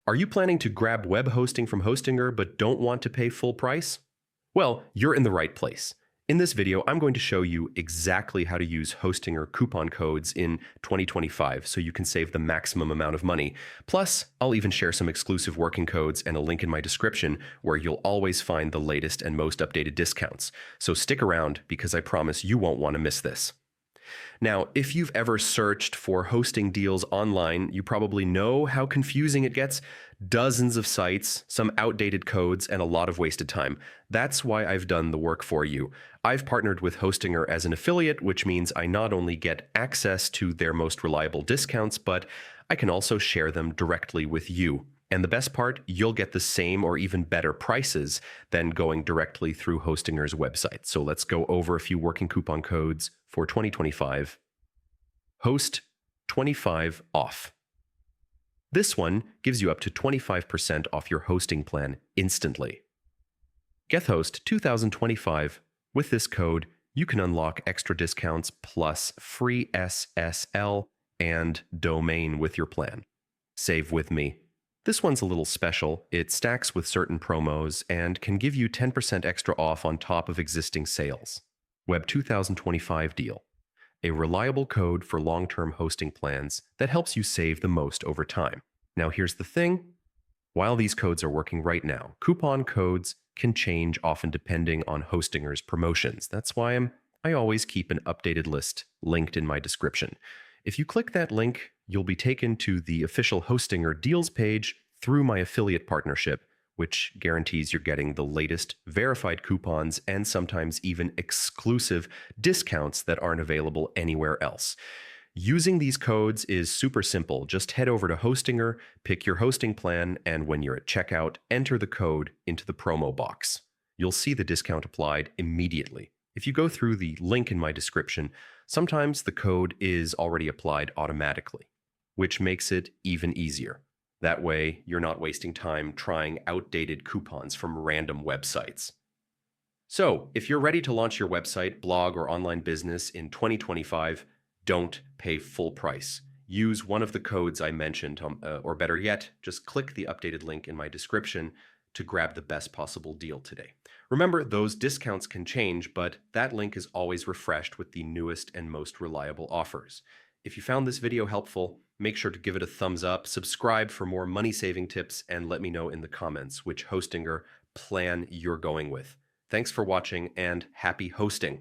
Are you planning to grab web hosting from Hostinger but don't want to pay full price? Well, you're in the right place. In this video, I'm going to show you exactly how to use Hostinger coupon codes in 2025 so you can save the maximum amount of money. Plus, I'll even share some exclusive working codes and a link in my description where you'll always find the latest and most updated discounts. So stick around because I promise you won't want to miss this. Now, if you've ever searched for hosting deals online, you probably know how confusing it gets. Dozens of sites, some outdated codes, and a lot of wasted time. That's why I've done the work for you. I've partnered with Hostinger as an affiliate, which means I not only get access to their most reliable discounts, but I can also share them directly with you. And the best part, you'll get the same or even better prices than going directly through Hostinger's website. So let's go over a few working coupon codes for 2025. Host 25 off. This one gives you up to 25% off your hosting plan instantly. GetHost 2025. With this code, you can unlock extra discounts plus free SSL and domain with your plan. Save with me. This one's a little special. It stacks with certain promos and can give you 10% extra off on top of existing sales. Web 2025 deal. A reliable code for long-term hosting plans that helps you save the most over time. Now here's the thing. While these codes are working right now, coupon codes can change often depending on Hostinger's promotions. That's why I always keep an updated list linked in my description. If you click that link, you'll be taken to the official Hostinger deals page through my affiliate partnership, which guarantees you're getting the latest verified coupons and sometimes even exclusive discounts that aren't available anywhere else. Using these codes is super simple. Just head over to Hostinger, pick your hosting plan, and when you're at checkout, enter the code into the promo box. You'll see the discount applied immediately. If you go through the link in my description, sometimes the code is already applied automatically, which makes it even easier. That way, you're not wasting time trying outdated coupons from random websites. So, if you're ready to launch your website, blog, or online business in 2025, don't pay full price. Use one of the codes I mentioned, or better yet, just click the updated link in my description to grab the best possible deal today. Remember, those discounts can change, but that link is always refreshed with the newest and most reliable offers. If you found this video helpful, make sure to give it a thumbs up, subscribe for more money-saving tips, and let me know in the comments which Hostinger plan you're going with. Thanks for watching, and happy hosting!